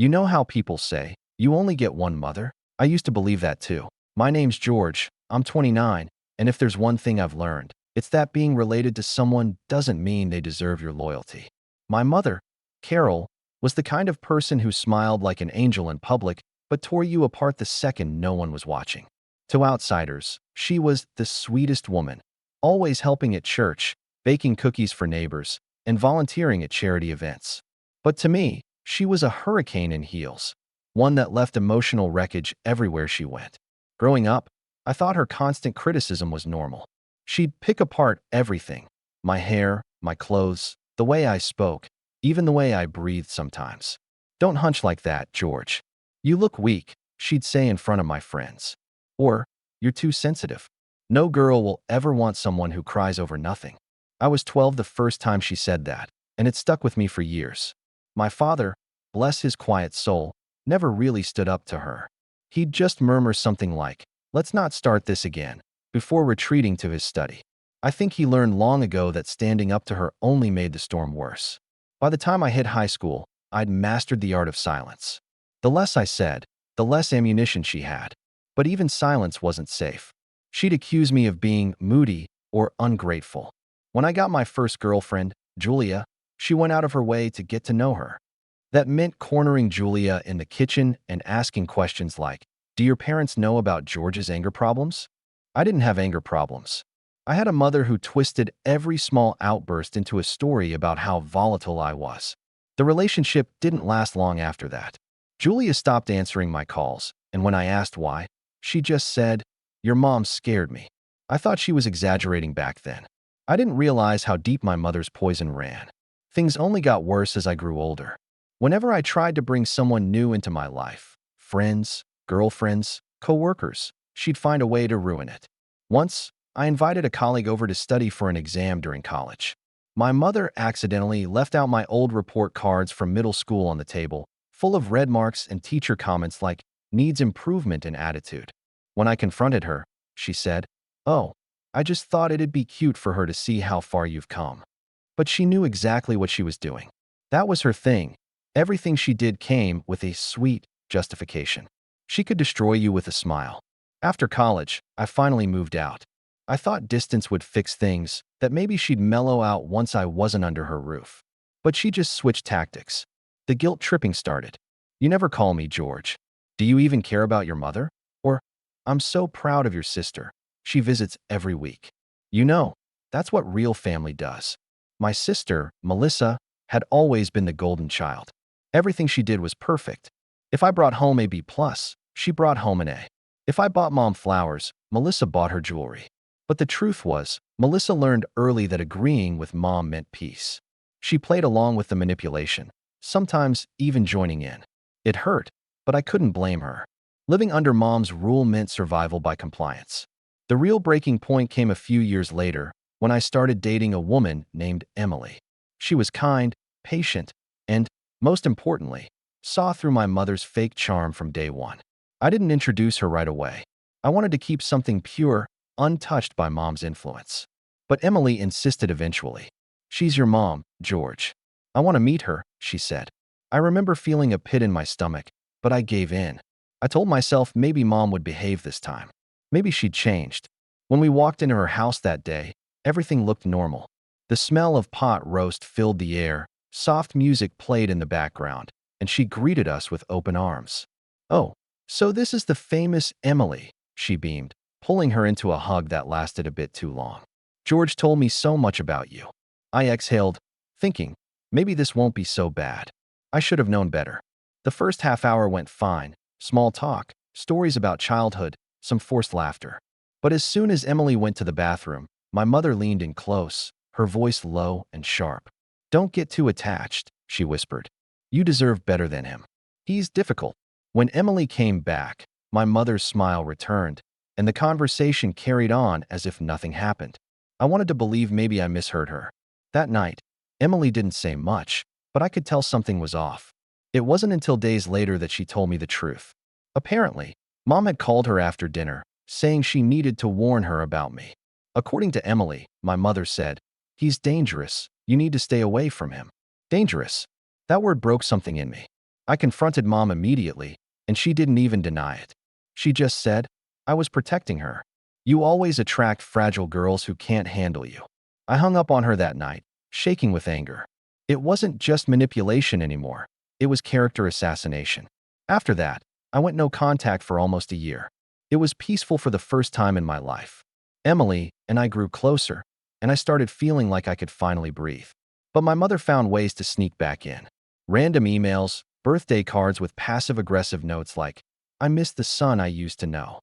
You know how people say, you only get one mother? I used to believe that too. My name's George, I'm 29, and if there's one thing I've learned, it's that being related to someone doesn't mean they deserve your loyalty. My mother, Carol, was the kind of person who smiled like an angel in public, but tore you apart the second no one was watching. To outsiders, she was the sweetest woman, always helping at church, baking cookies for neighbors, and volunteering at charity events. But to me, she was a hurricane in heels, one that left emotional wreckage everywhere she went. Growing up, I thought her constant criticism was normal. She'd pick apart everything: my hair, my clothes, the way I spoke, even the way I breathed sometimes. "Don't hunch like that, George. You look weak," she'd say in front of my friends. Or, "You're too sensitive." No girl will ever want someone who cries over nothing. I was 12 the first time she said that, and it stuck with me for years. My father, bless his quiet soul, never really stood up to her. He'd just murmur something like, "Let's not start this again," before retreating to his study. I think he learned long ago that standing up to her only made the storm worse. By the time I hit high school, I'd mastered the art of silence. The less I said, the less ammunition she had. But even silence wasn't safe. She'd accuse me of being moody or ungrateful. When I got my first girlfriend, Julia, she went out of her way to get to know her. That meant cornering Julia in the kitchen and asking questions like, "Do your parents know about George's anger problems?" I didn't have anger problems. I had a mother who twisted every small outburst into a story about how volatile I was. The relationship didn't last long after that. Julia stopped answering my calls, and when I asked why, she just said, "Your mom scared me." I thought she was exaggerating back then. I didn't realize how deep my mother's poison ran. Things only got worse as I grew older. Whenever I tried to bring someone new into my life, friends, girlfriends, coworkers, she'd find a way to ruin it. Once, I invited a colleague over to study for an exam during college. My mother accidentally left out my old report cards from middle school on the table, full of red marks and teacher comments like, "Needs improvement in attitude." When I confronted her, she said, "Oh, I just thought it'd be cute for her to see how far you've come." But she knew exactly what she was doing. That was her thing. Everything she did came with a sweet justification. She could destroy you with a smile. After college, I finally moved out. I thought distance would fix things, that maybe she'd mellow out once I wasn't under her roof. But she just switched tactics. The guilt tripping started. "You never call me, George. Do you even care about your mother?" Or, "I'm so proud of your sister. She visits every week." You know, that's what real family does. My sister, Melissa, had always been the golden child. Everything she did was perfect. If I brought home a B+, she brought home an A. If I bought mom flowers, Melissa bought her jewelry. But the truth was, Melissa learned early that agreeing with mom meant peace. She played along with the manipulation, sometimes even joining in. It hurt, but I couldn't blame her. Living under mom's rule meant survival by compliance. The real breaking point came a few years later, when I started dating a woman named Emily. She was kind, patient, and, most importantly, saw through my mother's fake charm from day one. I didn't introduce her right away. I wanted to keep something pure, untouched by mom's influence. But Emily insisted eventually. "She's your mom, George. I want to meet her," she said. I remember feeling a pit in my stomach, but I gave in. I told myself maybe mom would behave this time. Maybe she'd changed. When we walked into her house that day, everything looked normal. The smell of pot roast filled the air, soft music played in the background, and she greeted us with open arms. "Oh, so this is the famous Emily," she beamed, pulling her into a hug that lasted a bit too long. "George told me so much about you." I exhaled, thinking, maybe this won't be so bad. I should have known better. The first half hour went fine. Small talk, stories about childhood, some forced laughter. But as soon as Emily went to the bathroom, my mother leaned in close, her voice low and sharp. "Don't get too attached," she whispered. "You deserve better than him. He's difficult." When Emily came back, my mother's smile returned, and the conversation carried on as if nothing happened. I wanted to believe maybe I misheard her. That night, Emily didn't say much, but I could tell something was off. It wasn't until days later that she told me the truth. Apparently, mom had called her after dinner, saying she needed to warn her about me. According to Emily, my mother said, "He's dangerous. You need to stay away from him." Dangerous. That word broke something in me. I confronted Mom immediately, and she didn't even deny it. She just said, I was protecting her. You always attract fragile girls who can't handle you. I hung up on her that night, shaking with anger. It wasn't just manipulation anymore. It was character assassination. After that, I went no contact for almost a year. It was peaceful for the first time in my life. Emily and I grew closer, and I started feeling like I could finally breathe. But my mother found ways to sneak back in. Random emails, birthday cards with passive-aggressive notes like, I miss the son I used to know.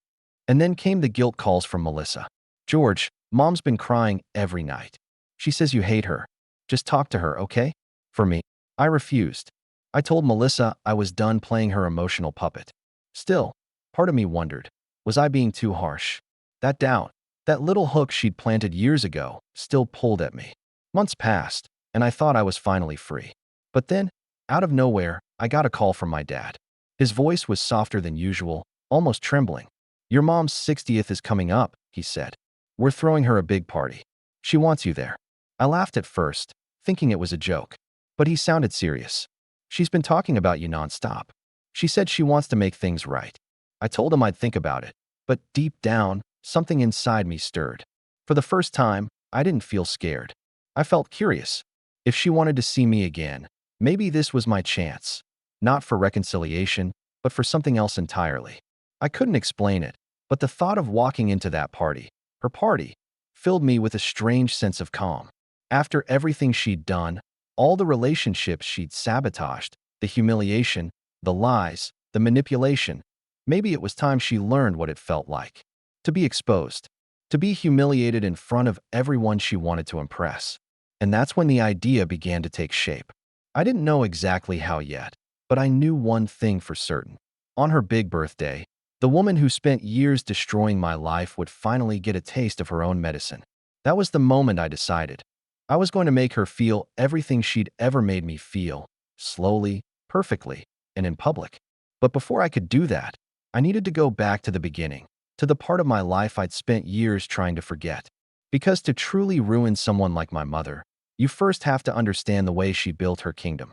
And then came the guilt calls from Melissa. George, Mom's been crying every night. She says you hate her. Just talk to her, okay? For me, I refused. I told Melissa I was done playing her emotional puppet. Still, part of me wondered, was I being too harsh? That doubt, that little hook she'd planted years ago, still pulled at me. Months passed, and I thought I was finally free. But then, out of nowhere, I got a call from my dad. His voice was softer than usual, almost trembling. Your mom's 60th is coming up, he said. We're throwing her a big party. She wants you there. I laughed at first, thinking it was a joke. But he sounded serious. She's been talking about you nonstop. She said she wants to make things right. I told him I'd think about it. But deep down, something inside me stirred. For the first time, I didn't feel scared. I felt curious. If she wanted to see me again, maybe this was my chance. Not for reconciliation, but for something else entirely. I couldn't explain it, but the thought of walking into that party, her party, filled me with a strange sense of calm. After everything she'd done, all the relationships she'd sabotaged, the humiliation, the lies, the manipulation, maybe it was time she learned what it felt like. To be exposed. To be humiliated in front of everyone she wanted to impress. And that's when the idea began to take shape. I didn't know exactly how yet, but I knew one thing for certain. On her big birthday, the woman who spent years destroying my life would finally get a taste of her own medicine. That was the moment I decided. I was going to make her feel everything she'd ever made me feel, slowly, perfectly, and in public. But before I could do that, I needed to go back to the beginning, to the part of my life I'd spent years trying to forget. Because to truly ruin someone like my mother, you first have to understand the way she built her kingdom.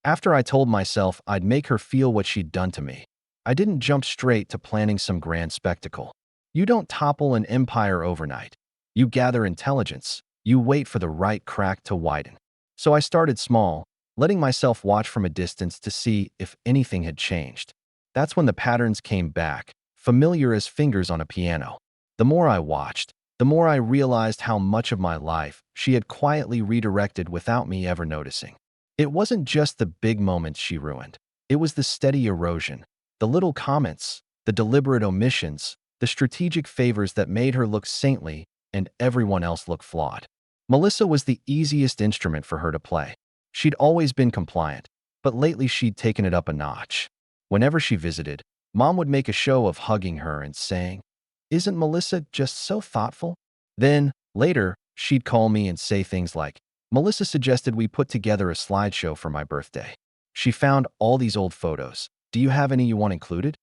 After I told myself I'd make her feel what she'd done to me, I didn't jump straight to planning some grand spectacle. You don't topple an empire overnight. You gather intelligence. You wait for the right crack to widen. So I started small, letting myself watch from a distance to see if anything had changed. That's when the patterns came back, familiar as fingers on a piano. The more I watched, the more I realized how much of my life she had quietly redirected without me ever noticing. It wasn't just the big moments she ruined. It was the steady erosion, the little comments, the deliberate omissions, the strategic favors that made her look saintly and everyone else look flawed. Melissa was the easiest instrument for her to play. She'd always been compliant, but lately she'd taken it up a notch. Whenever she visited, Mom would make a show of hugging her and saying, "Isn't Melissa just so thoughtful?" Then, later, she'd call me and say things like, "Melissa suggested we put together a slideshow for my birthday. She found all these old photos. Do you have any you want included?"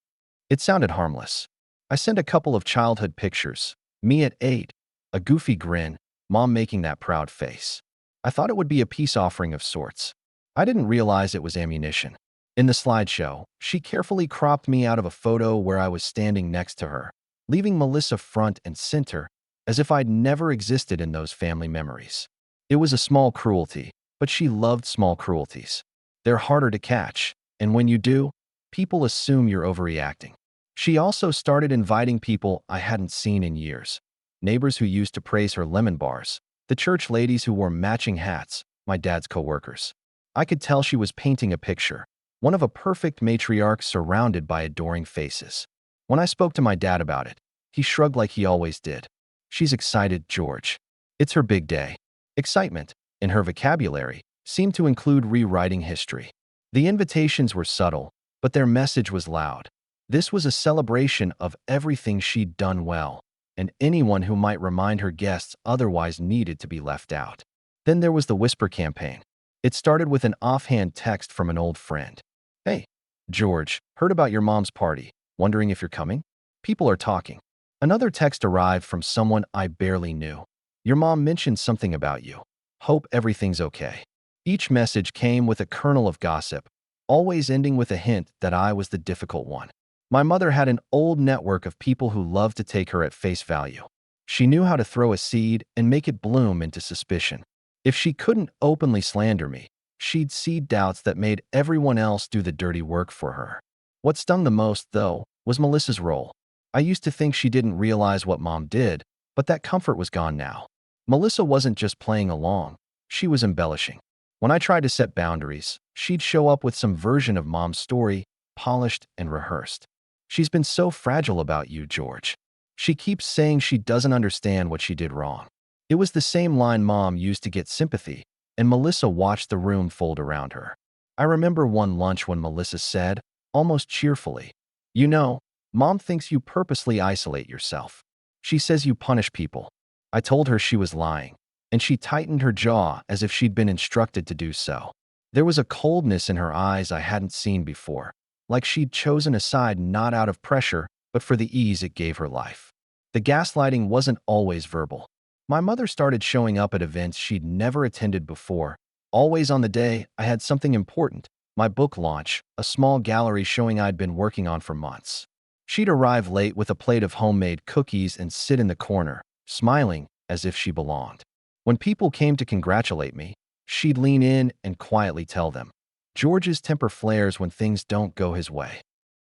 It sounded harmless. I sent a couple of childhood pictures. Me at 8, a goofy grin, Mom making that proud face. I thought it would be a peace offering of sorts. I didn't realize it was ammunition. In the slideshow, she carefully cropped me out of a photo where I was standing next to her, leaving Melissa front and center, as if I'd never existed in those family memories. It was a small cruelty, but she loved small cruelties. They're harder to catch, and when you do, people assume you're overreacting. She also started inviting people I hadn't seen in years. Neighbors who used to praise her lemon bars, the church ladies who wore matching hats, my dad's coworkers. I could tell she was painting a picture, one of a perfect matriarch surrounded by adoring faces. When I spoke to my dad about it, he shrugged like he always did. "She's excited, George. It's her big day." Excitement, in her vocabulary, seemed to include rewriting history. The invitations were subtle, but their message was loud. This was a celebration of everything she'd done well, and anyone who might remind her guests otherwise needed to be left out. Then there was the whisper campaign. It started with an offhand text from an old friend. "Hey, George, heard about your mom's party. Wondering if you're coming? People are talking." Another text arrived from someone I barely knew. "Your mom mentioned something about you. Hope everything's okay." Each message came with a kernel of gossip, always ending with a hint that I was the difficult one. My mother had an old network of people who loved to take her at face value. She knew how to throw a seed and make it bloom into suspicion. If she couldn't openly slander me, she'd seed doubts that made everyone else do the dirty work for her. What stung the most, though, was Melissa's role. I used to think she didn't realize what Mom did, but that comfort was gone now. Melissa wasn't just playing along, she was embellishing. When I tried to set boundaries, she'd show up with some version of Mom's story, polished and rehearsed. She's been so fragile about you, George. She keeps saying she doesn't understand what she did wrong. It was the same line Mom used to get sympathy, and Melissa watched the room fold around her. I remember one lunch when Melissa said, almost cheerfully, "You know, Mom thinks you purposely isolate yourself. She says you punish people." I told her she was lying, and she tightened her jaw as if she'd been instructed to do so. There was a coldness in her eyes I hadn't seen before, like she'd chosen a side not out of pressure, but for the ease it gave her life. The gaslighting wasn't always verbal. My mother started showing up at events she'd never attended before, always on the day I had something important, my book launch, a small gallery showing I'd been working on for months. She'd arrive late with a plate of homemade cookies and sit in the corner, smiling as if she belonged. When people came to congratulate me, she'd lean in and quietly tell them, "George's temper flares when things don't go his way."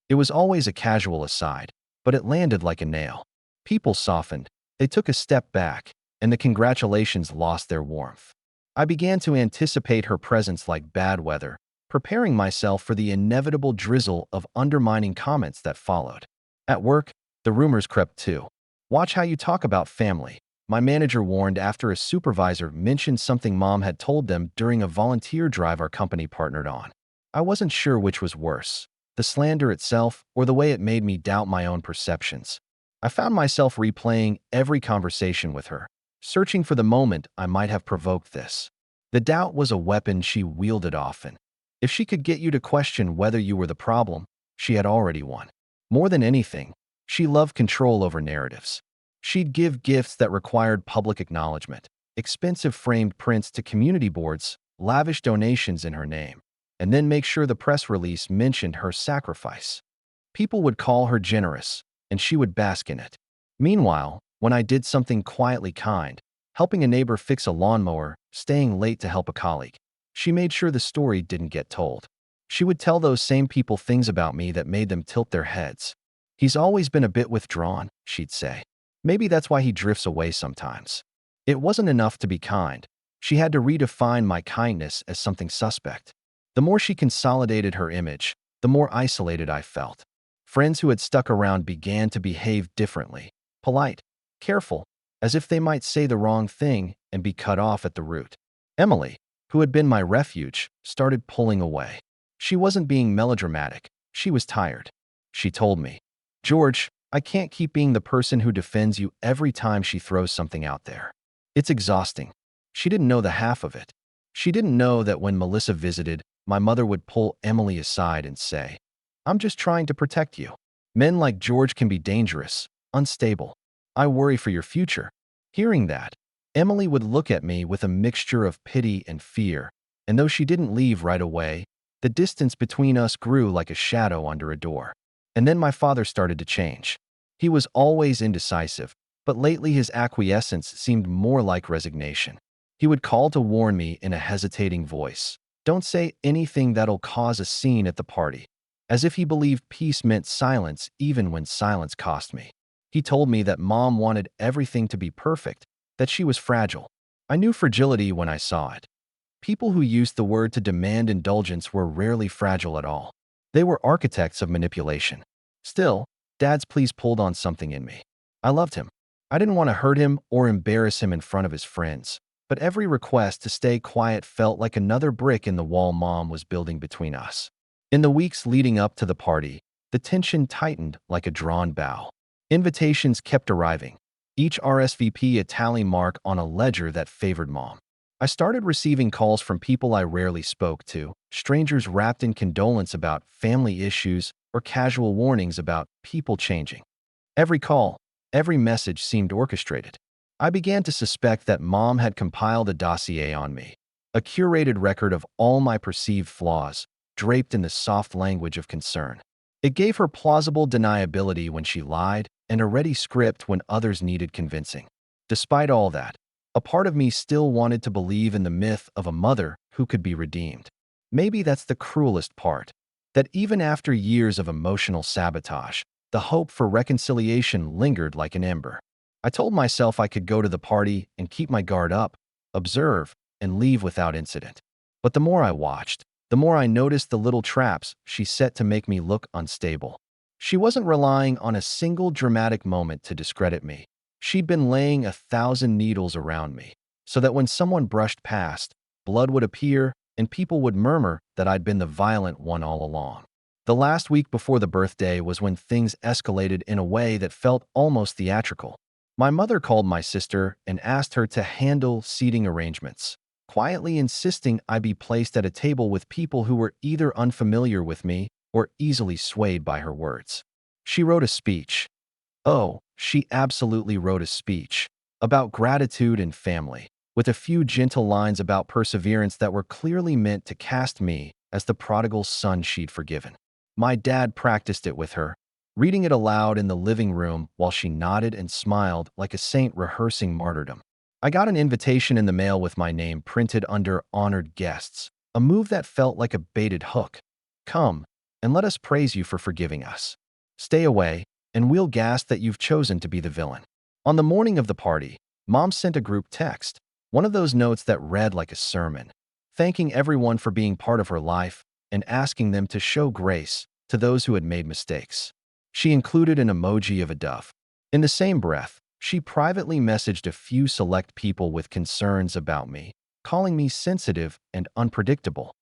It was always a casual aside, but it landed like a nail. People softened, they took a step back, and the congratulations lost their warmth. I began to anticipate her presence like bad weather, preparing myself for the inevitable drizzle of undermining comments that followed. At work, the rumors crept too. "Watch how you talk about family," my manager warned after a supervisor mentioned something Mom had told them during a volunteer drive our company partnered on. I wasn't sure which was worse, the slander itself or the way it made me doubt my own perceptions. I found myself replaying every conversation with her, searching for the moment I might have provoked this. The doubt was a weapon she wielded often. If she could get you to question whether you were the problem, she had already won. More than anything, she loved control over narratives. She'd give gifts that required public acknowledgement, expensive framed prints to community boards, lavish donations in her name, and then make sure the press release mentioned her sacrifice. People would call her generous, and she would bask in it. Meanwhile, when I did something quietly kind, helping a neighbor fix a lawnmower, staying late to help a colleague, she made sure the story didn't get told. She would tell those same people things about me that made them tilt their heads. "He's always been a bit withdrawn," she'd say. "Maybe that's why he drifts away sometimes." It wasn't enough to be kind. She had to redefine my kindness as something suspect. The more she consolidated her image, the more isolated I felt. Friends who had stuck around began to behave differently, polite, careful, as if they might say the wrong thing and be cut off at the root. Emily, who had been my refuge, started pulling away. She wasn't being melodramatic. She was tired. She told me, "George, I can't keep being the person who defends you every time she throws something out there. It's exhausting." She didn't know the half of it. She didn't know that when Melissa visited, my mother would pull Emily aside and say, "I'm just trying to protect you. Men like George can be dangerous, unstable. I worry for your future." Hearing that, Emily would look at me with a mixture of pity and fear, and though she didn't leave right away, the distance between us grew like a shadow under a door. And then my father started to change. He was always indecisive, but lately his acquiescence seemed more like resignation. He would call to warn me in a hesitating voice, "Don't say anything that'll cause a scene at the party," as if he believed peace meant silence even when silence cost me. He told me that Mom wanted everything to be perfect, that she was fragile. I knew fragility when I saw it. People who used the word to demand indulgence were rarely fragile at all. They were architects of manipulation. Still, Dad's pleas pulled on something in me. I loved him. I didn't want to hurt him or embarrass him in front of his friends, but every request to stay quiet felt like another brick in the wall Mom was building between us. In the weeks leading up to the party, the tension tightened like a drawn bow. Invitations kept arriving, each RSVP a tally mark on a ledger that favored Mom. I started receiving calls from people I rarely spoke to, strangers wrapped in condolence about family issues or casual warnings about people changing. Every call, every message seemed orchestrated. I began to suspect that Mom had compiled a dossier on me, a curated record of all my perceived flaws, draped in the soft language of concern. It gave her plausible deniability when she lied and a ready script when others needed convincing. Despite all that, a part of me still wanted to believe in the myth of a mother who could be redeemed. Maybe that's the cruelest part, that even after years of emotional sabotage, the hope for reconciliation lingered like an ember. I told myself I could go to the party and keep my guard up, observe, and leave without incident. But the more I watched, the more I noticed the little traps she set to make me look unstable. She wasn't relying on a single dramatic moment to discredit me. She'd been laying 1,000 needles around me, so that when someone brushed past, blood would appear and people would murmur that I'd been the violent one all along. The last week before the birthday was when things escalated in a way that felt almost theatrical. My mother called my sister and asked her to handle seating arrangements, quietly insisting I be placed at a table with people who were either unfamiliar with me or easily swayed by her words. She wrote a speech. Oh, she absolutely wrote a speech about gratitude and family, with a few gentle lines about perseverance that were clearly meant to cast me as the prodigal son she'd forgiven. My dad practiced it with her, reading it aloud in the living room while she nodded and smiled like a saint rehearsing martyrdom. I got an invitation in the mail with my name printed under honored guests, a move that felt like a baited hook. Come, and let us praise you for forgiving us. Stay away, and we'll gasp that you've chosen to be the villain. On the morning of the party, Mom sent a group text, one of those notes that read like a sermon, thanking everyone for being part of her life and asking them to show grace to those who had made mistakes. She included an emoji of a dove. In the same breath, she privately messaged a few select people with concerns about me, calling me sensitive and unpredictable.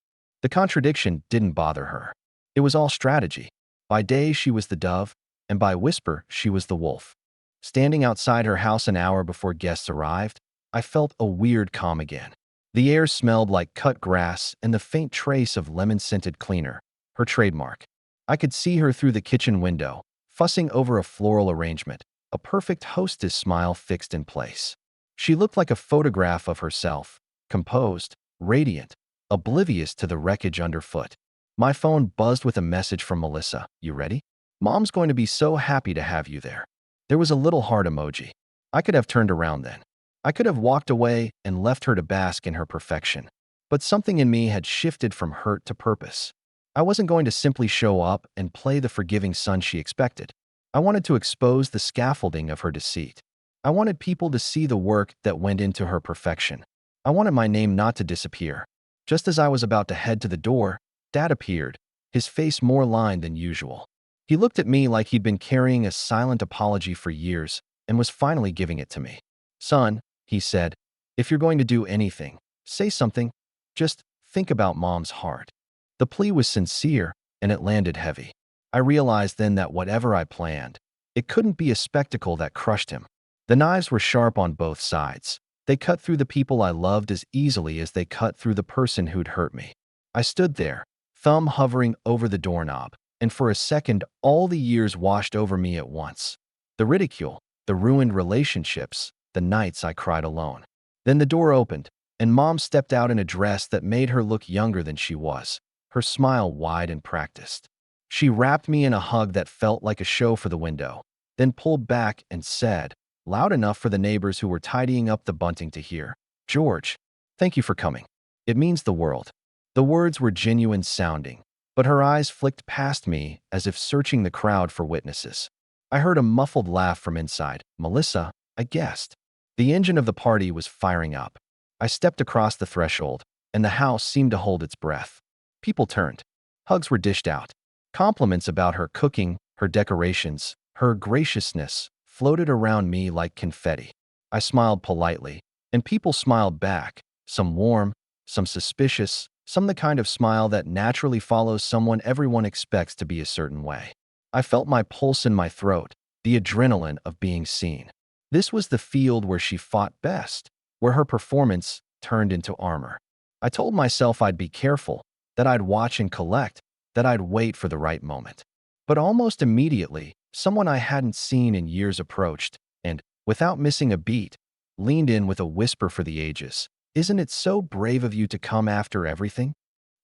The contradiction didn't bother her. It was all strategy. By day, she was the dove, and by whisper, she was the wolf. Standing outside her house an hour before guests arrived, I felt a weird calm again. The air smelled like cut grass and the faint trace of lemon-scented cleaner, her trademark. I could see her through the kitchen window, fussing over a floral arrangement, a perfect hostess smile fixed in place. She looked like a photograph of herself, composed, radiant, oblivious to the wreckage underfoot. My phone buzzed with a message from Melissa. You ready? Mom's going to be so happy to have you there. There was a little heart emoji. I could have turned around then. I could have walked away and left her to bask in her perfection. But something in me had shifted from hurt to purpose. I wasn't going to simply show up and play the forgiving son she expected. I wanted to expose the scaffolding of her deceit. I wanted people to see the work that went into her perfection. I wanted my name not to disappear. Just as I was about to head to the door, Dad appeared, his face more lined than usual. He looked at me like he'd been carrying a silent apology for years and was finally giving it to me. Son, he said, if you're going to do anything, say something. Just think about Mom's heart. The plea was sincere, and it landed heavy. I realized then that whatever I planned, it couldn't be a spectacle that crushed him. The knives were sharp on both sides. They cut through the people I loved as easily as they cut through the person who'd hurt me. I stood there, thumb hovering over the doorknob, and for a second all the years washed over me at once. The ridicule, the ruined relationships, the nights I cried alone. Then the door opened, and Mom stepped out in a dress that made her look younger than she was, her smile wide and practiced. She wrapped me in a hug that felt like a show for the window, then pulled back and said, loud enough for the neighbors who were tidying up the bunting to hear, George, thank you for coming. It means the world. The words were genuine sounding, but her eyes flicked past me as if searching the crowd for witnesses. I heard a muffled laugh from inside. Melissa, I guessed. The engine of the party was firing up. I stepped across the threshold, and the house seemed to hold its breath. People turned. Hugs were dished out. Compliments about her cooking, her decorations, her graciousness floated around me like confetti. I smiled politely, and people smiled back, some warm, some suspicious, some the kind of smile that naturally follows someone everyone expects to be a certain way. I felt my pulse in my throat, the adrenaline of being seen. This was the field where she fought best, where her performance turned into armor. I told myself I'd be careful, that I'd watch and collect, that I'd wait for the right moment. But almost immediately, someone I hadn't seen in years approached, and, without missing a beat, leaned in with a whisper for the ages. Isn't it so brave of you to come after everything?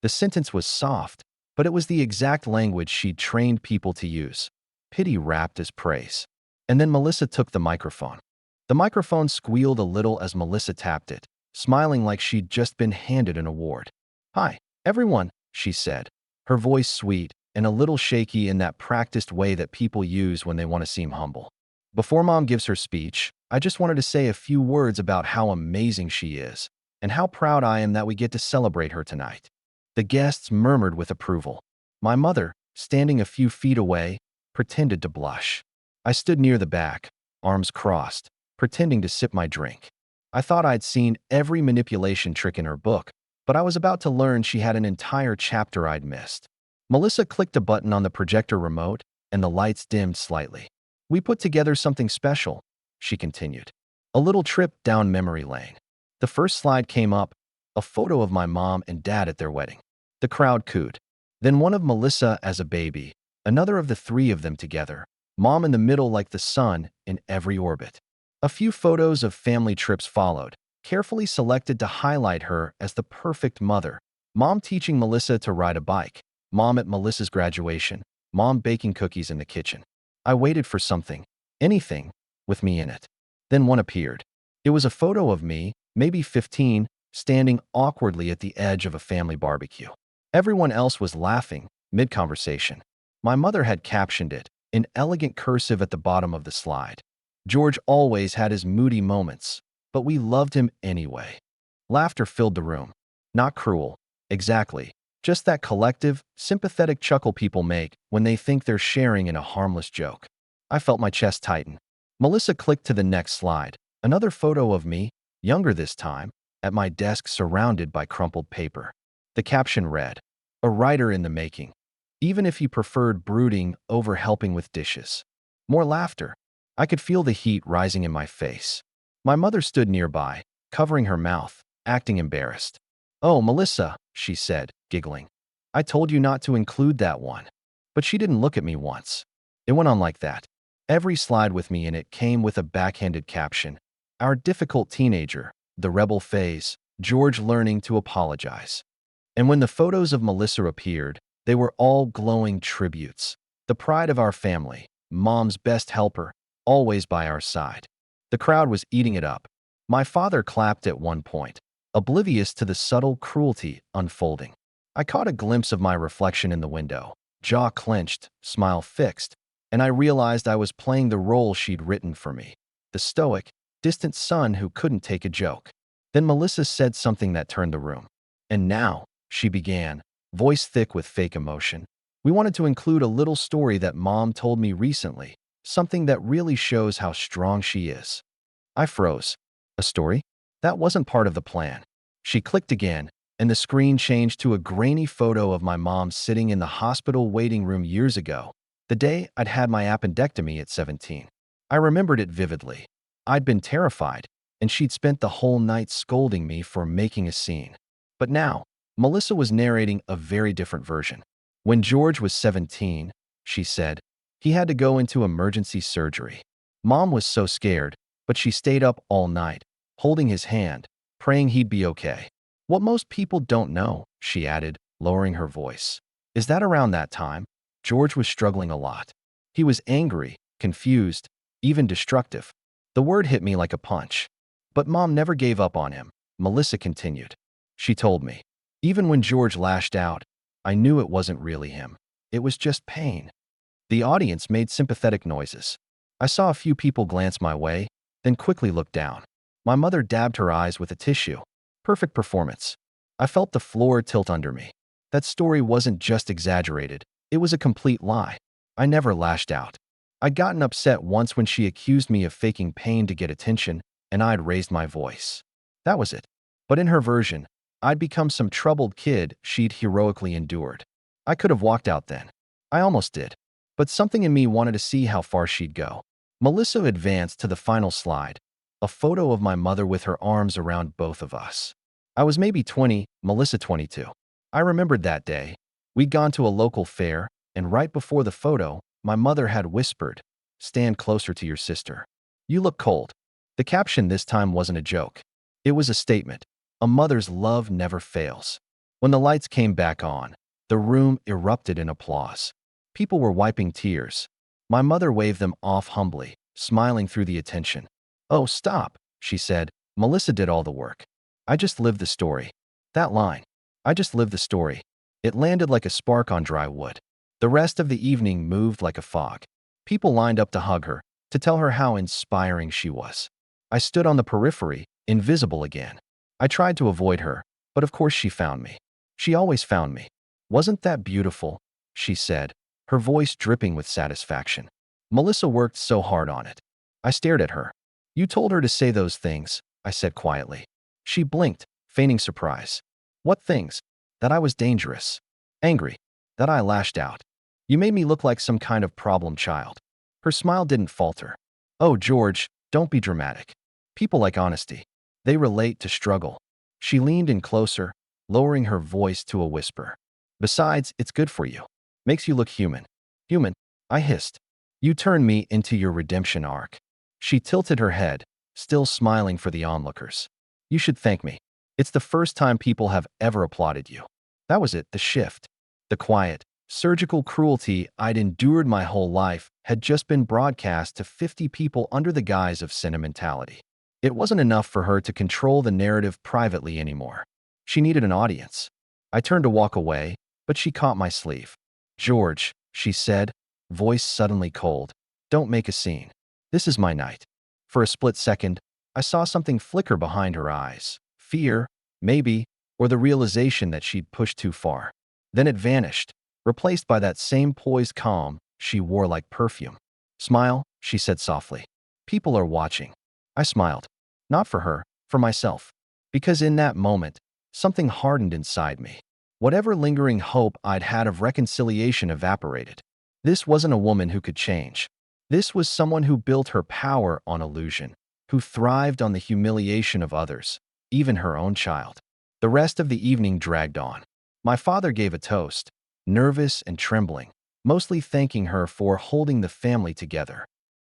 The sentence was soft, But it was the exact language she'd trained people to use. Pity wrapped as praise. And then Melissa took the microphone. The microphone squealed a little as Melissa tapped it, smiling like she'd just been handed an award. "Hi, everyone," she said, her voice sweet and a little shaky in that practiced way that people use when they want to seem humble. "Before Mom gives her speech, I just wanted to say a few words about how amazing she is and how proud I am that we get to celebrate her tonight." The guests murmured with approval. My mother, standing a few feet away, pretended to blush. I stood near the back, arms crossed, pretending to sip my drink. I thought I'd seen every manipulation trick in her book, but I was about to learn she had an entire chapter I'd missed. Melissa clicked a button on the projector remote, and the lights dimmed slightly. "We put together something special," she continued. "A little trip down memory lane." The first slide came up, a photo of my mom and dad at their wedding. The crowd cooed. Then one of Melissa as a baby, another of the three of them together, Mom in the middle like the sun in every orbit. A few photos of family trips followed, carefully selected to highlight her as the perfect mother. Mom teaching Melissa to ride a bike, Mom at Melissa's graduation, Mom baking cookies in the kitchen. I waited for something, anything, with me in it. Then one appeared. It was a photo of me, maybe 15, standing awkwardly at the edge of a family barbecue. Everyone else was laughing, mid-conversation. My mother had captioned it, in elegant cursive at the bottom of the slide. "George always had his moody moments, but we loved him anyway." Laughter filled the room. Not cruel, exactly, just that collective, sympathetic chuckle people make when they think they're sharing in a harmless joke. I felt my chest tighten. Melissa clicked to the next slide, another photo of me, younger this time, at my desk surrounded by crumpled paper. The caption read, "A writer in the making, even if you preferred brooding over helping with dishes." More laughter. I could feel the heat rising in my face. My mother stood nearby, covering her mouth, acting embarrassed. "Oh, Melissa," she said, giggling. "I told you not to include that one." But she didn't look at me once. It went on like that. Every slide with me in it came with a backhanded caption. "Our difficult teenager, the rebel phase, George learning to apologize." And when the photos of Melissa appeared, they were all glowing tributes. The pride of our family, Mom's best helper, always by our side. The crowd was eating it up. My father clapped at one point, oblivious to the subtle cruelty unfolding. I caught a glimpse of my reflection in the window, jaw clenched, smile fixed, and I realized I was playing the role she'd written for me, the stoic, distant son who couldn't take a joke. Then Melissa said something that turned the room. "And now," she began, voice thick with fake emotion, "we wanted to include a little story that Mom told me recently, something that really shows how strong she is." I froze. A story? That wasn't part of the plan. She clicked again, and the screen changed to a grainy photo of my mom sitting in the hospital waiting room years ago, the day I'd had my appendectomy at 17. I remembered it vividly. I'd been terrified, and she'd spent the whole night scolding me for making a scene. But now, Melissa was narrating a very different version. "When George was 17, she said, he had to go into emergency surgery. Mom was so scared, but she stayed up all night, holding his hand, praying he'd be okay. What most people don't know," she added, lowering her voice, "is that around that time, George was struggling a lot. He was angry, confused, even destructive. The word hit me like a punch. But Mom never gave up on him," Melissa continued. She told me, "Even when George lashed out, I knew it wasn't really him. It was just pain." The audience made sympathetic noises. I saw a few people glance my way, then quickly looked down. My mother dabbed her eyes with a tissue. Perfect performance. I felt the floor tilt under me. That story wasn't just exaggerated, it was a complete lie. I never lashed out. I'd gotten upset once when she accused me of faking pain to get attention, and I'd raised my voice. That was it. But in her version, I'd become some troubled kid she'd heroically endured. I could have walked out then. I almost did. But something in me wanted to see how far she'd go. Melissa advanced to the final slide, a photo of my mother with her arms around both of us. I was maybe 20, Melissa 22. I remembered that day. We'd gone to a local fair, and right before the photo, my mother had whispered, "Stand closer to your sister. You look cold." The caption this time wasn't a joke. It was a statement. A mother's love never fails. When the lights came back on, The room erupted in applause. People were wiping tears. My mother waved them off humbly, smiling through the attention. "Oh, stop," she said. "Melissa did all the work. I just lived the story." That line, "I just lived the story," it landed like a spark on dry wood. The rest of the evening moved like a fog. People lined up to hug her, to tell her how inspiring she was. I stood on the periphery, invisible again. I tried to avoid her, but of course she found me. She always found me. "Wasn't that beautiful?" she said, her voice dripping with satisfaction. "Melissa worked so hard on it." I stared at her. "You told her to say those things," I said quietly. She blinked, feigning surprise. "What things?" "That I was dangerous. Angry. That I lashed out. You made me look like some kind of problem child." Her smile didn't falter. "Oh, George, don't be dramatic. People like honesty. They relate to struggle." She leaned in closer, lowering her voice to a whisper. "Besides, it's good for you. Makes you look human." "Human?" I hissed. "You turned me into your redemption arc." She tilted her head, still smiling for the onlookers. "You should thank me. It's the first time people have ever applauded you." That was it, the shift. The quiet, surgical cruelty I'd endured my whole life had just been broadcast to 50 people under the guise of sentimentality. It wasn't enough for her to control the narrative privately anymore. She needed an audience. I turned to walk away, but she caught my sleeve. "George," she said, voice suddenly cold, "don't make a scene. This is my night." For a split second, I saw something flicker behind her eyes. Fear, maybe, or the realization that she'd pushed too far. Then it vanished, replaced by that same poised calm she wore like perfume. "Smile," she said softly. "People are watching." I smiled. Not for her, for myself. Because in that moment, something hardened inside me. Whatever lingering hope I'd had of reconciliation evaporated. This wasn't a woman who could change. This was someone who built her power on illusion, who thrived on the humiliation of others, even her own child. The rest of the evening dragged on. My father gave a toast, nervous and trembling, mostly thanking her for holding the family together.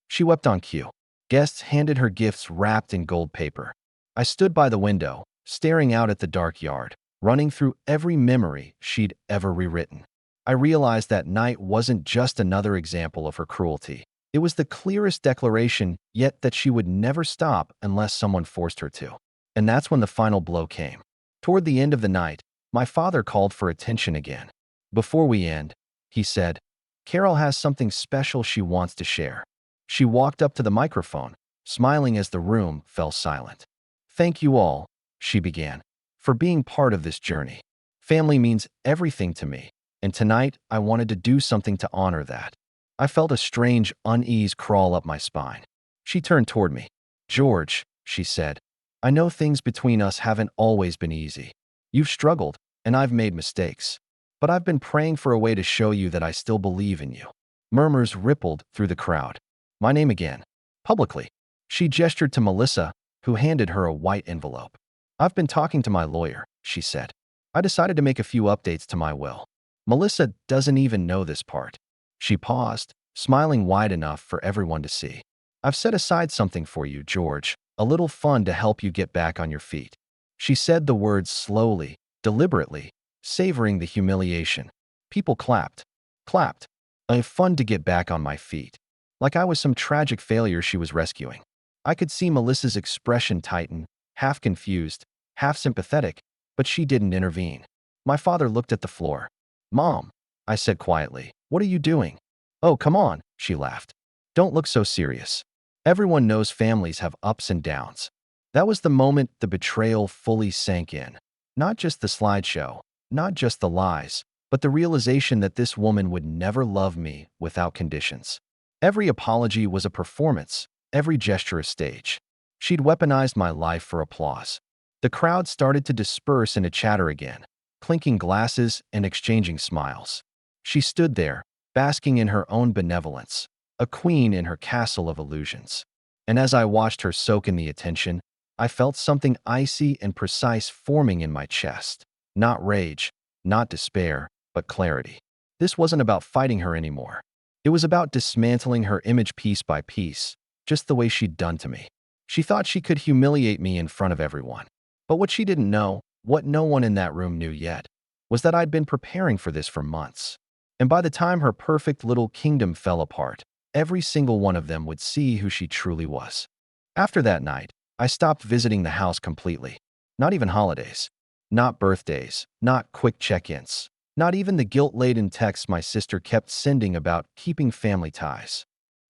She wept on cue. Guests handed her gifts wrapped in gold paper. I stood by the window, staring out at the dark yard, running through every memory she'd ever rewritten. I realized that night wasn't just another example of her cruelty. It was the clearest declaration yet that she would never stop unless someone forced her to. And that's when the final blow came. Toward the end of the night, my father called for attention again. "Before we end," he said, "Carol has something special she wants to share." She walked up to the microphone, smiling as the room fell silent. "Thank you all," she began, "for being part of this journey. Family means everything to me, and tonight I wanted to do something to honor that." I felt a strange unease crawl up my spine. She turned toward me. "George," she said, "I know things between us haven't always been easy. You've struggled, and I've made mistakes. But I've been praying for a way to show you that I still believe in you." Murmurs rippled through the crowd. My name again. Publicly. She gestured to Melissa, who handed her a white envelope. "I've been talking to my lawyer," she said. "I decided to make a few updates to my will. Melissa doesn't even know this part." She paused, smiling wide enough for everyone to see. "I've set aside something for you, George, a little fun to help you get back on your feet." She said the words slowly, deliberately, savoring the humiliation. People clapped. Clapped. A fun to get back on my feet. Like I was some tragic failure she was rescuing. I could see Melissa's expression tighten, half confused, half sympathetic, but she didn't intervene. My father looked at the floor. "Mom," I said quietly, "what are you doing?" "Oh, come on," she laughed. "Don't look so serious. Everyone knows families have ups and downs." That was the moment the betrayal fully sank in. Not just the slideshow, not just the lies, but the realization that this woman would never love me without conditions. Every apology was a performance, every gesture a stage. She'd weaponized my life for applause. The crowd started to disperse into chatter again, clinking glasses and exchanging smiles. She stood there, basking in her own benevolence, a queen in her castle of illusions. And as I watched her soak in the attention, I felt something icy and precise forming in my chest. Not rage, not despair, but clarity. This wasn't about fighting her anymore. It was about dismantling her image piece by piece, just the way she'd done to me. She thought she could humiliate me in front of everyone. But what she didn't know, what no one in that room knew yet, was that I'd been preparing for this for months. And by the time her perfect little kingdom fell apart, every single one of them would see who she truly was. After that night, I stopped visiting the house completely. Not even holidays. Not birthdays. Not quick check-ins. Not even the guilt-laden texts my sister kept sending about keeping family ties.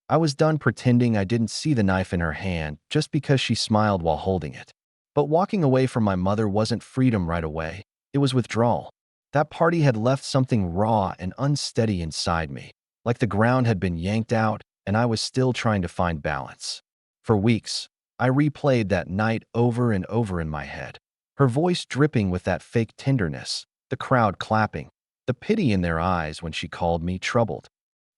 I was done pretending I didn't see the knife in her hand just because she smiled while holding it. But walking away from my mother wasn't freedom right away. It was withdrawal. That party had left something raw and unsteady inside me, like the ground had been yanked out and I was still trying to find balance. For weeks, I replayed that night over and over in my head, her voice dripping with that fake tenderness, the crowd clapping, the pity in their eyes when she called me troubled.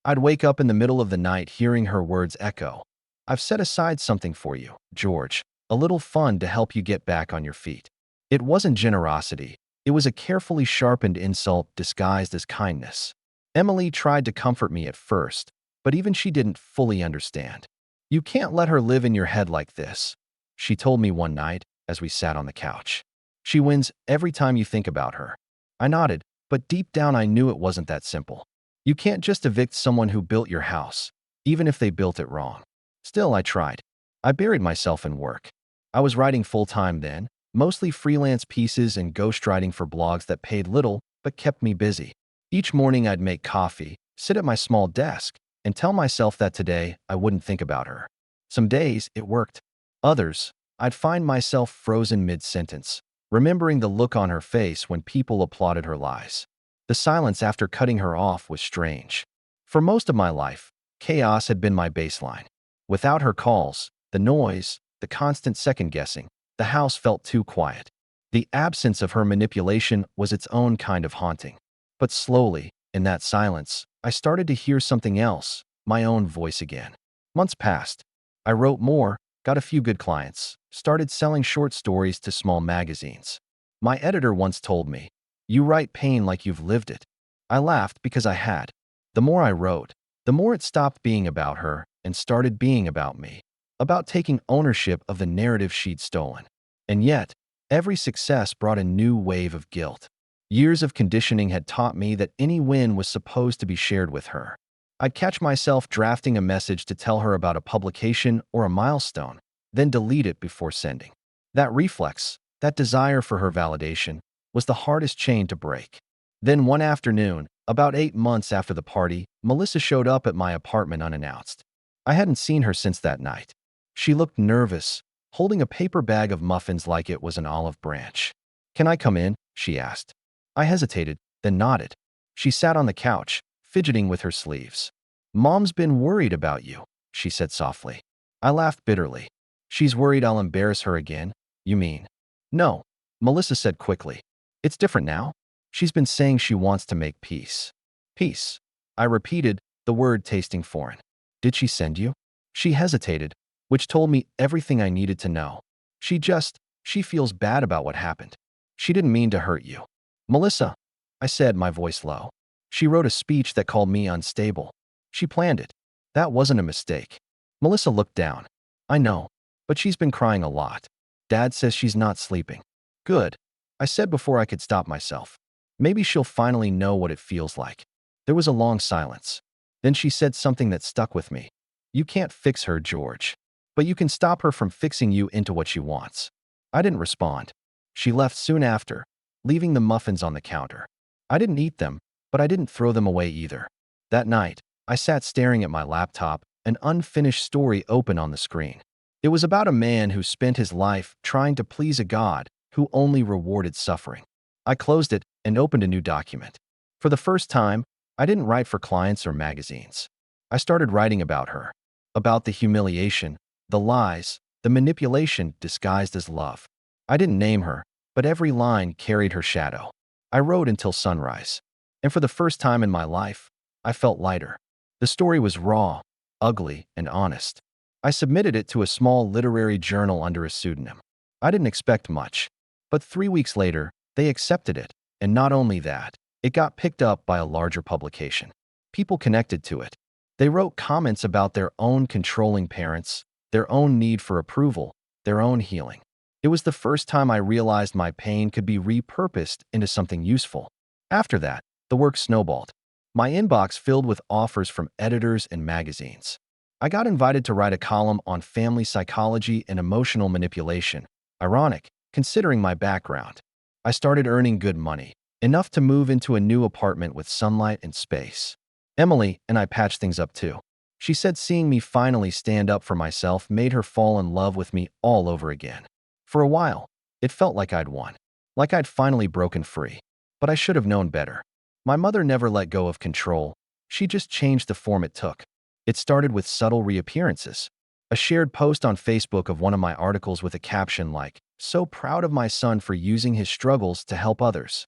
I'd wake up in the middle of the night hearing her words echo. "I've set aside something for you, George, a little fun to help you get back on your feet." It wasn't generosity. It was a carefully sharpened insult disguised as kindness. Emily tried to comfort me at first, but even she didn't fully understand. "You can't let her live in your head like this," she told me one night as we sat on the couch. "She wins every time you think about her." I nodded, but deep down I knew it wasn't that simple. You can't just evict someone who built your house, even if they built it wrong. Still, I tried. I buried myself in work. I was writing full-time then, mostly freelance pieces and ghostwriting for blogs that paid little but kept me busy. Each morning I'd make coffee, sit at my small desk, and tell myself that today I wouldn't think about her. Some days it worked. Others, I'd find myself frozen mid-sentence, remembering the look on her face when people applauded her lies. The silence after cutting her off was strange. For most of my life, chaos had been my baseline. Without her calls, the noise, the constant second-guessing, the house felt too quiet. The absence of her manipulation was its own kind of haunting. But slowly, in that silence, I started to hear something else, my own voice again. Months passed. I wrote more, got a few good clients, started selling short stories to small magazines. My editor once told me, "You write pain like you've lived it." I laughed because I had. The more I wrote, the more it stopped being about her and started being about me, about taking ownership of the narrative she'd stolen. And yet, every success brought a new wave of guilt. Years of conditioning had taught me that any win was supposed to be shared with her. I'd catch myself drafting a message to tell her about a publication or a milestone, then delete it before sending. That reflex, that desire for her validation, was the hardest chain to break. Then one afternoon, about 8 months after the party, Melissa showed up at my apartment unannounced. I hadn't seen her since that night. She looked nervous, holding a paper bag of muffins like it was an olive branch. "Can I come in?" she asked. I hesitated, then nodded. She sat on the couch, fidgeting with her sleeves. "Mom's been worried about you," she said softly. I laughed bitterly. "She's worried I'll embarrass her again, you mean?" "No," Melissa said quickly. "It's different now. She's been saying she wants to make peace." "Peace," I repeated, the word tasting foreign. "Did she send you?" She hesitated, which told me everything I needed to know. She feels bad about what happened. She didn't mean to hurt you." "Melissa," I said, my voice low. "She wrote a speech that called me unstable. She planned it. That wasn't a mistake." Melissa looked down. "I know, but she's been crying a lot. Dad says she's not sleeping." "Good," I said before I could stop myself. "Maybe she'll finally know what it feels like." There was a long silence. Then she said something that stuck with me. "You can't fix her, George, but you can stop her from fixing you into what she wants." I didn't respond. She left soon after, leaving the muffins on the counter. I didn't eat them, but I didn't throw them away either. That night, I sat staring at my laptop, an unfinished story open on the screen. It was about a man who spent his life trying to please a God who only rewarded suffering. I closed it and opened a new document. For the first time, I didn't write for clients or magazines. I started writing about her, about the humiliation, the lies, the manipulation disguised as love. I didn't name her, but every line carried her shadow. I wrote until sunrise. And for the first time in my life, I felt lighter. The story was raw, ugly, and honest. I submitted it to a small literary journal under a pseudonym. I didn't expect much, but 3 weeks later, they accepted it, and not only that, it got picked up by a larger publication. People connected to it. They wrote comments about their own controlling parents, their own need for approval, their own healing. It was the first time I realized my pain could be repurposed into something useful. After that, the work snowballed. My inbox filled with offers from editors and magazines. I got invited to write a column on family psychology and emotional manipulation. Ironic, considering my background. I started earning good money, enough to move into a new apartment with sunlight and space. Emily and I patched things up too. She said seeing me finally stand up for myself made her fall in love with me all over again. For a while, it felt like I'd won, like I'd finally broken free. But I should have known better. My mother never let go of control. She just changed the form it took. It started with subtle reappearances. A shared post on Facebook of one of my articles with a caption like, "So proud of my son for using his struggles to help others."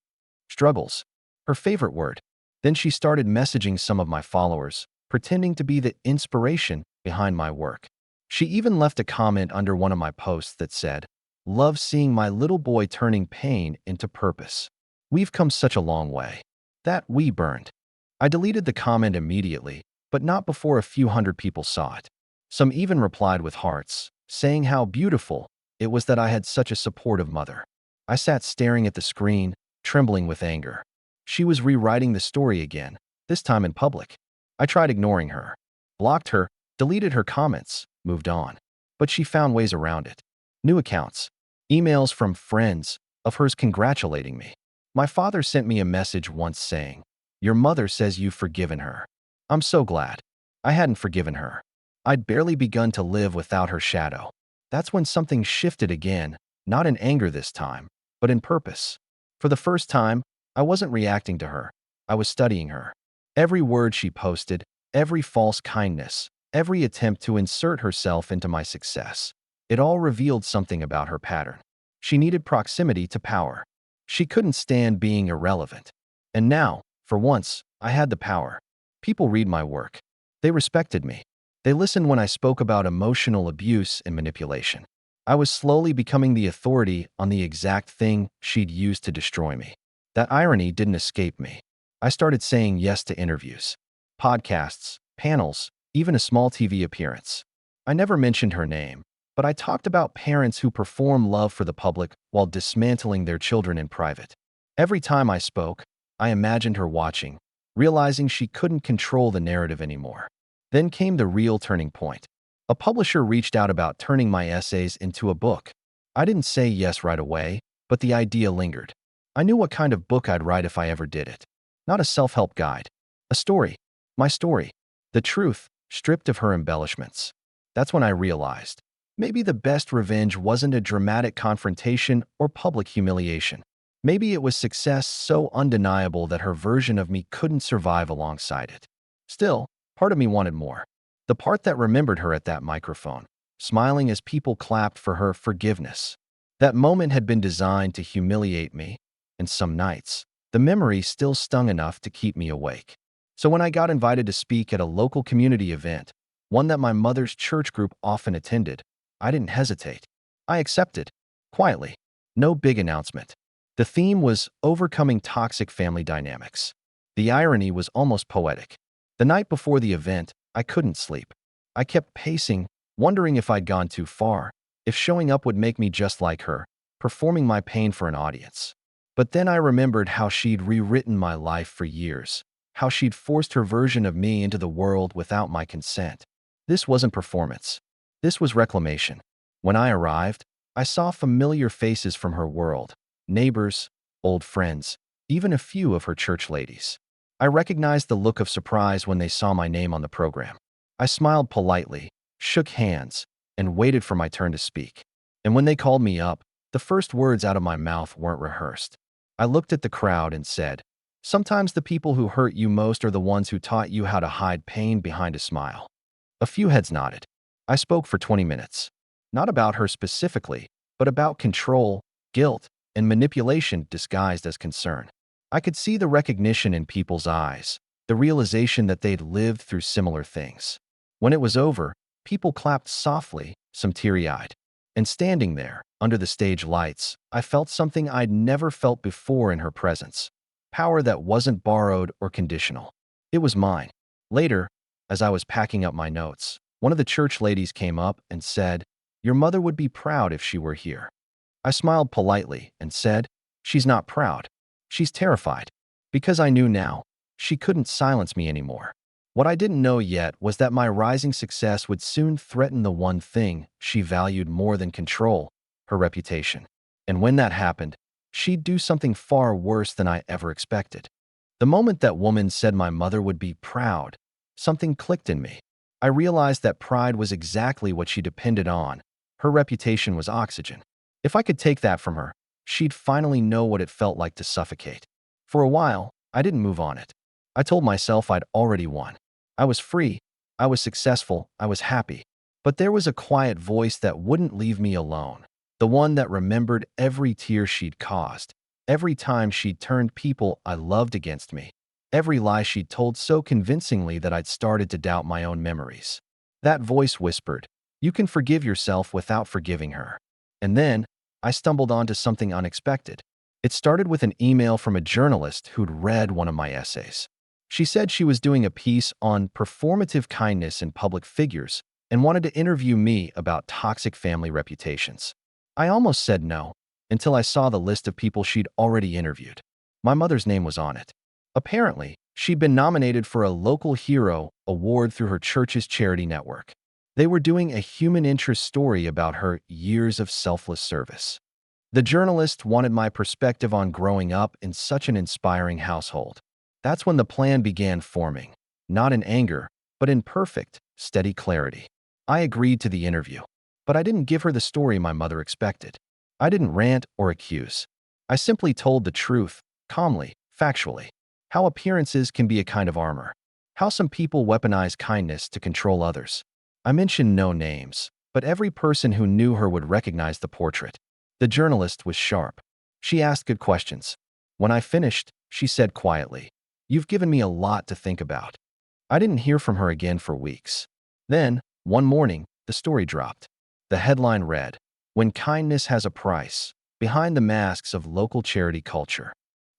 Struggles. Her favorite word. Then she started messaging some of my followers, pretending to be the inspiration behind my work. She even left a comment under one of my posts that said, "Love seeing my little boy turning pain into purpose. We've come such a long way." That we burned. I deleted the comment immediately, but not before a few hundred people saw it. Some even replied with hearts, saying how beautiful it was that I had such a supportive mother. I sat staring at the screen, trembling with anger. She was rewriting the story again, this time in public. I tried ignoring her, blocked her, deleted her comments, moved on. But she found ways around it. New accounts, emails from friends of hers congratulating me. My father sent me a message once saying, "Your mother says you've forgiven her." I'm so glad. I hadn't forgiven her. I'd barely begun to live without her shadow. That's when something shifted again, not in anger this time, but in purpose. For the first time, I wasn't reacting to her. I was studying her. Every word she posted, every false kindness, every attempt to insert herself into my success. It all revealed something about her pattern. She needed proximity to power. She couldn't stand being irrelevant. And now, for once, I had the power. People read my work. They respected me. They listened when I spoke about emotional abuse and manipulation. I was slowly becoming the authority on the exact thing she'd used to destroy me. That irony didn't escape me. I started saying yes to interviews, podcasts, panels, even a small TV appearance. I never mentioned her name, but I talked about parents who perform love for the public while dismantling their children in private. Every time I spoke, I imagined her watching, realizing she couldn't control the narrative anymore. Then came the real turning point. A publisher reached out about turning my essays into a book. I didn't say yes right away, but the idea lingered. I knew what kind of book I'd write if I ever did it. Not a self-help guide. A story. My story. The truth, stripped of her embellishments. That's when I realized, maybe the best revenge wasn't a dramatic confrontation or public humiliation. Maybe it was success so undeniable that her version of me couldn't survive alongside it. Still, part of me wanted more. The part that remembered her at that microphone, smiling as people clapped for her forgiveness. That moment had been designed to humiliate me, and some nights, the memory still stung enough to keep me awake. So when I got invited to speak at a local community event, one that my mother's church group often attended, I didn't hesitate. I accepted, quietly. No big announcement. The theme was overcoming toxic family dynamics. The irony was almost poetic. The night before the event, I couldn't sleep. I kept pacing, wondering if I'd gone too far, if showing up would make me just like her, performing my pain for an audience. But then I remembered how she'd rewritten my life for years, how she'd forced her version of me into the world without my consent. This wasn't performance. This was reclamation. When I arrived, I saw familiar faces from her world, neighbors, old friends, even a few of her church ladies. I recognized the look of surprise when they saw my name on the program. I smiled politely, shook hands, and waited for my turn to speak. And when they called me up, the first words out of my mouth weren't rehearsed. I looked at the crowd and said, "Sometimes the people who hurt you most are the ones who taught you how to hide pain behind a smile." A few heads nodded. I spoke for 20 minutes. Not about her specifically, but about control, guilt, and manipulation disguised as concern. I could see the recognition in people's eyes, the realization that they'd lived through similar things. When it was over, people clapped softly, some teary-eyed. And standing there, under the stage lights, I felt something I'd never felt before in her presence. Power that wasn't borrowed or conditional. It was mine. Later, as I was packing up my notes, one of the church ladies came up and said, "Your mother would be proud if she were here." I smiled politely and said, "She's not proud. She's terrified." Because I knew now, she couldn't silence me anymore. What I didn't know yet was that my rising success would soon threaten the one thing she valued more than control, her reputation. And when that happened, she'd do something far worse than I ever expected. The moment that woman said my mother would be proud, something clicked in me. I realized that pride was exactly what she depended on. Her reputation was oxygen. If I could take that from her, she'd finally know what it felt like to suffocate. For a while, I didn't move on it. I told myself I'd already won. I was free, I was successful, I was happy. But there was a quiet voice that wouldn't leave me alone. The one that remembered every tear she'd caused, every time she'd turned people I loved against me, every lie she'd told so convincingly that I'd started to doubt my own memories. That voice whispered, "You can forgive yourself without forgiving her." And then, I stumbled onto something unexpected. It started with an email from a journalist who'd read one of my essays. She said she was doing a piece on performative kindness in public figures and wanted to interview me about toxic family reputations. I almost said no, until I saw the list of people she'd already interviewed. My mother's name was on it. Apparently, she'd been nominated for a Local Hero award through her church's charity network. They were doing a human interest story about her years of selfless service. The journalist wanted my perspective on growing up in such an inspiring household. That's when the plan began forming, not in anger, but in perfect, steady clarity. I agreed to the interview, but I didn't give her the story my mother expected. I didn't rant or accuse. I simply told the truth, calmly, factually. How appearances can be a kind of armor. How some people weaponize kindness to control others. I mentioned no names, but every person who knew her would recognize the portrait. The journalist was sharp. She asked good questions. When I finished, she said quietly, "You've given me a lot to think about." I didn't hear from her again for weeks. Then, one morning, the story dropped. The headline read, "When Kindness Has a Price, Behind the Masks of Local Charity Culture."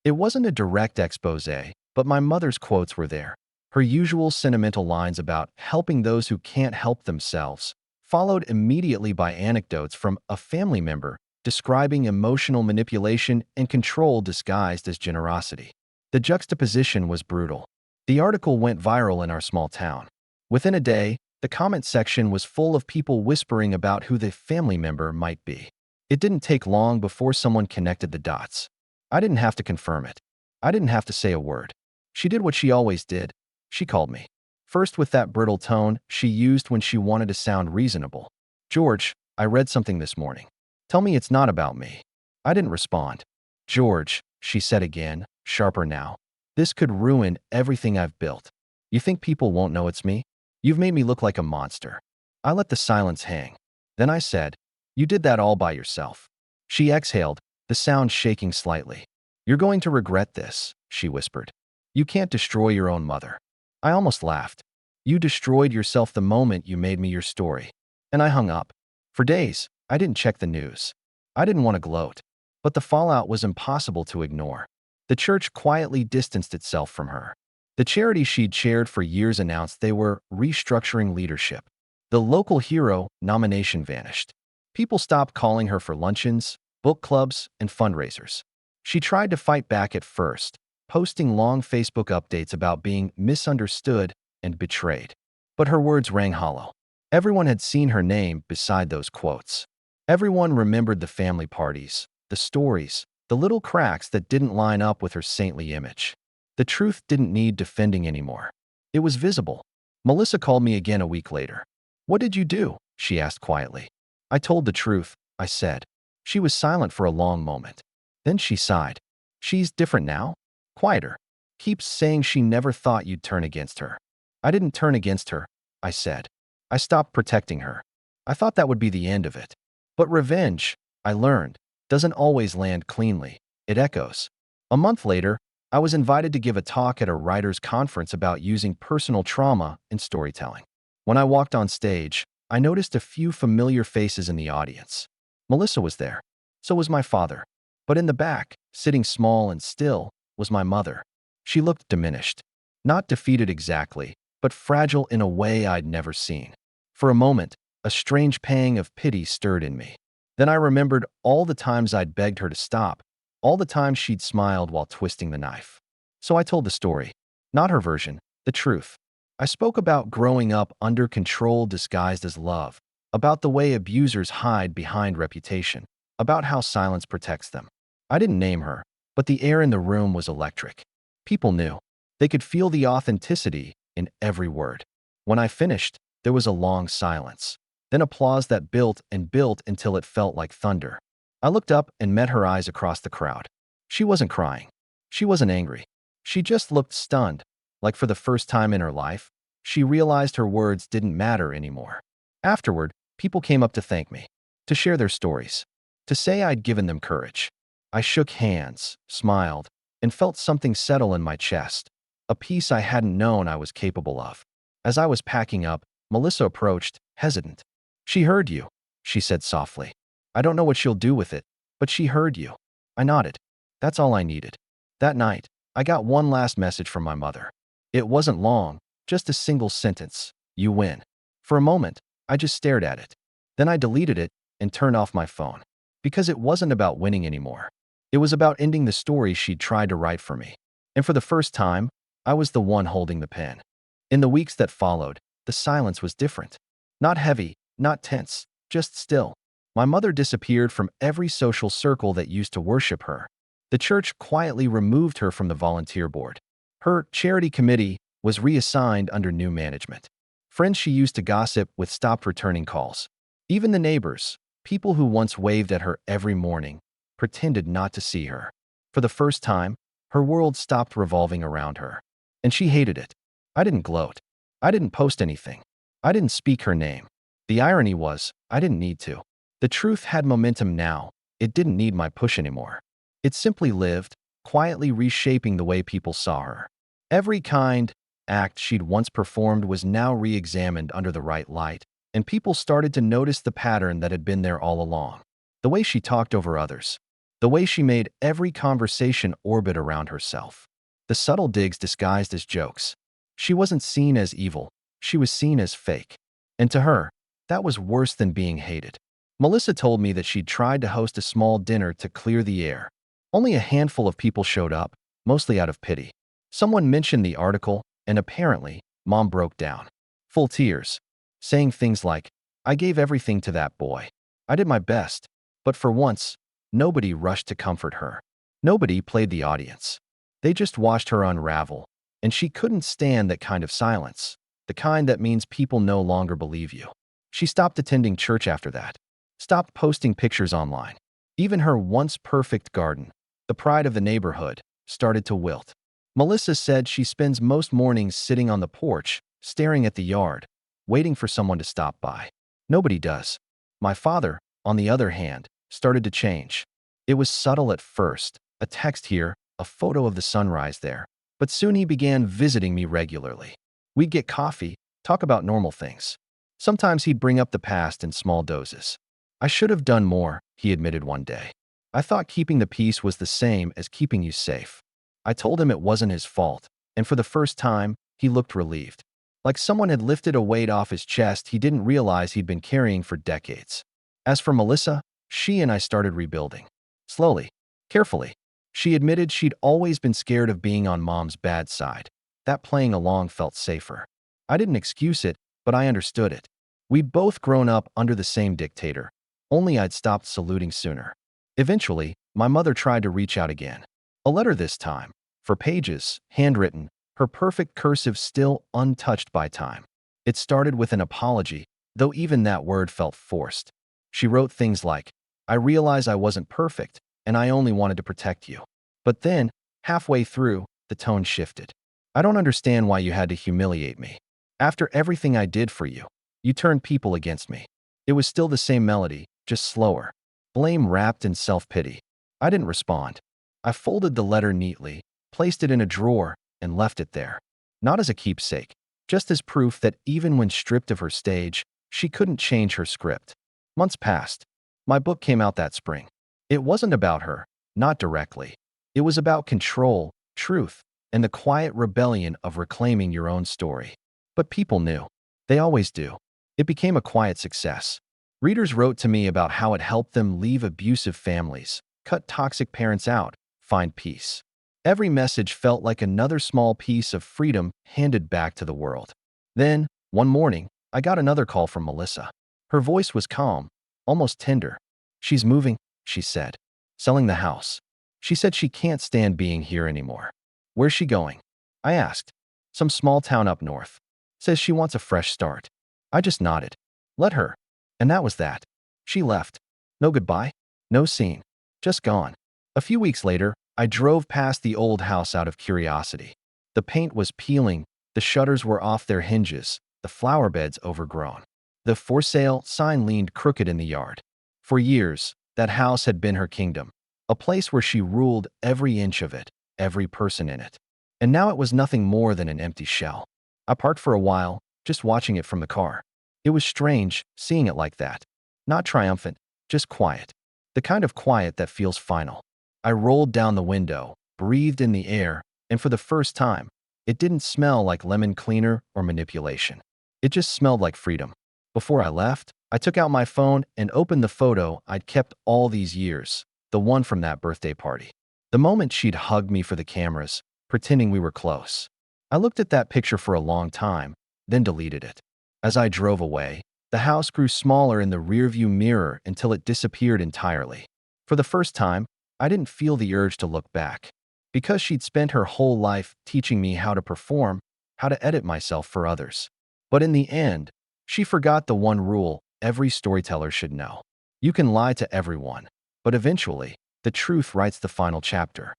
It wasn't a direct expose, but my mother's quotes were there. Her usual sentimental lines about helping those who can't help themselves, followed immediately by anecdotes from a family member describing emotional manipulation and control disguised as generosity. The juxtaposition was brutal. The article went viral in our small town. Within a day, the comment section was full of people whispering about who the family member might be. It didn't take long before someone connected the dots. I didn't have to confirm it. I didn't have to say a word. She did what she always did. She called me. First with that brittle tone she used when she wanted to sound reasonable. "George, I read something this morning. Tell me it's not about me." I didn't respond. "George," she said again, sharper now, "this could ruin everything I've built. You think people won't know it's me? You've made me look like a monster." I let the silence hang. Then I said, "You did that all by yourself." She exhaled, the sound shaking slightly. "You're going to regret this," she whispered. "You can't destroy your own mother." I almost laughed. "You destroyed yourself the moment you made me your story." And I hung up. For days, I didn't check the news. I didn't want to gloat. But the fallout was impossible to ignore. The church quietly distanced itself from her. The charity she'd chaired for years announced they were restructuring leadership. The Local Hero nomination vanished. People stopped calling her for luncheons, book clubs, and fundraisers. She tried to fight back at first, posting long Facebook updates about being misunderstood and betrayed. But her words rang hollow. Everyone had seen her name beside those quotes. Everyone remembered the family parties, the stories, the little cracks that didn't line up with her saintly image. The truth didn't need defending anymore. It was visible. Melissa called me again a week later. "What did you do?" she asked quietly. "I told the truth," I said. She was silent for a long moment. Then she sighed. "She's different now? Quieter. Keeps saying she never thought you'd turn against her." "I didn't turn against her," I said. "I stopped protecting her. I thought that would be the end of it. But revenge, I learned, doesn't always land cleanly. It echoes." A month later, I was invited to give a talk at a writers' conference about using personal trauma in storytelling. When I walked on stage, I noticed a few familiar faces in the audience. Melissa was there. So was my father. But in the back, sitting small and still, was my mother. She looked diminished. Not defeated exactly, but fragile in a way I'd never seen. For a moment, a strange pang of pity stirred in me. Then I remembered all the times I'd begged her to stop, all the times she'd smiled while twisting the knife. So I told the story. Not her version, the truth. I spoke about growing up under control disguised as love, about the way abusers hide behind reputation, about how silence protects them. I didn't name her, but the air in the room was electric. People knew. They could feel the authenticity in every word. When I finished, there was a long silence, then applause that built and built until it felt like thunder. I looked up and met her eyes across the crowd. She wasn't crying. She wasn't angry. She just looked stunned, like for the first time in her life, she realized her words didn't matter anymore. Afterward, people came up to thank me, to share their stories, to say I'd given them courage. I shook hands, smiled, and felt something settle in my chest, a peace I hadn't known I was capable of. As I was packing up, Melissa approached, hesitant. She heard you, she said softly. I don't know what she'll do with it, but she heard you. I nodded. That's all I needed. That night, I got one last message from my mother. It wasn't long, just a single sentence. You win. For a moment, I just stared at it. Then I deleted it and turned off my phone. Because it wasn't about winning anymore. It was about ending the story she'd tried to write for me. And for the first time, I was the one holding the pen. In the weeks that followed, the silence was different. Not heavy, not tense, just still. My mother disappeared from every social circle that used to worship her. The church quietly removed her from the volunteer board. Her charity committee was reassigned under new management. Friends she used to gossip with stopped returning calls. Even the neighbors, people who once waved at her every morning, pretended not to see her. For the first time, her world stopped revolving around her. And she hated it. I didn't gloat. I didn't post anything. I didn't speak her name. The irony was, I didn't need to. The truth had momentum now. It didn't need my push anymore. It simply lived, quietly reshaping the way people saw her. Every kind act she'd once performed was now re-examined under the right light, and people started to notice the pattern that had been there all along. The way she talked over others. The way she made every conversation orbit around herself. The subtle digs disguised as jokes. She wasn't seen as evil. She was seen as fake. And to her, that was worse than being hated. Melissa told me that she'd tried to host a small dinner to clear the air. Only a handful of people showed up, mostly out of pity. Someone mentioned the article, and apparently, Mom broke down. Full tears, saying things like, I gave everything to that boy. I did my best. But for once, nobody rushed to comfort her. Nobody played the audience. They just watched her unravel, and she couldn't stand that kind of silence, the kind that means people no longer believe you. She stopped attending church after that, stopped posting pictures online. Even her once perfect garden, the pride of the neighborhood, started to wilt. Melissa said she spends most mornings sitting on the porch, staring at the yard, waiting for someone to stop by. Nobody does. My father, on the other hand, started to change. It was subtle at first, a text here, a photo of the sunrise there, but soon he began visiting me regularly. We'd get coffee, talk about normal things. Sometimes he'd bring up the past in small doses. I should have done more, he admitted one day. I thought keeping the peace was the same as keeping you safe. I told him it wasn't his fault, and for the first time, he looked relieved. Like someone had lifted a weight off his chest he didn't realize he'd been carrying for decades. As for Melissa, she and I started rebuilding. Slowly, carefully. She admitted she'd always been scared of being on Mom's bad side. That playing along felt safer. I didn't excuse it, but I understood it. We'd both grown up under the same dictator, only I'd stopped saluting sooner. Eventually, my mother tried to reach out again. A letter this time, for pages, handwritten, her perfect cursive still untouched by time. It started with an apology, though even that word felt forced. She wrote things like, I realize I wasn't perfect, and I only wanted to protect you. But then, halfway through, the tone shifted. I don't understand why you had to humiliate me. After everything I did for you, you turned people against me. It was still the same melody, just slower. Blame wrapped in self-pity. I didn't respond. I folded the letter neatly, placed it in a drawer, and left it there. Not as a keepsake, just as proof that even when stripped of her stage, she couldn't change her script. Months passed. My book came out that spring. It wasn't about her, not directly. It was about control, truth, and the quiet rebellion of reclaiming your own story. But people knew. They always do. It became a quiet success. Readers wrote to me about how it helped them leave abusive families, cut toxic parents out, find peace. Every message felt like another small piece of freedom handed back to the world. Then, one morning, I got another call from Melissa. Her voice was calm, almost tender. "She's moving," she said. "Selling the house. She said she can't stand being here anymore." "Where's she going?" I asked. "Some small town up north. Says she wants a fresh start." I just nodded. "Let her." And that was that. She left. No goodbye, no scene. Just gone. A few weeks later, I drove past the old house out of curiosity. The paint was peeling, the shutters were off their hinges, the flower beds overgrown. The "for sale" sign leaned crooked in the yard. For years, that house had been her kingdom, a place where she ruled every inch of it, every person in it. And now it was nothing more than an empty shell. I parked for a while, just watching it from the car. It was strange, seeing it like that. Not triumphant, just quiet. The kind of quiet that feels final. I rolled down the window, breathed in the air, and for the first time, it didn't smell like lemon cleaner or manipulation. It just smelled like freedom. Before I left, I took out my phone and opened the photo I'd kept all these years, the one from that birthday party. The moment she'd hugged me for the cameras, pretending we were close. I looked at that picture for a long time, then deleted it. As I drove away, the house grew smaller in the rearview mirror until it disappeared entirely. For the first time, I didn't feel the urge to look back. Because she'd spent her whole life teaching me how to perform, how to edit myself for others. But in the end, she forgot the one rule every storyteller should know. You can lie to everyone, but eventually, the truth writes the final chapter.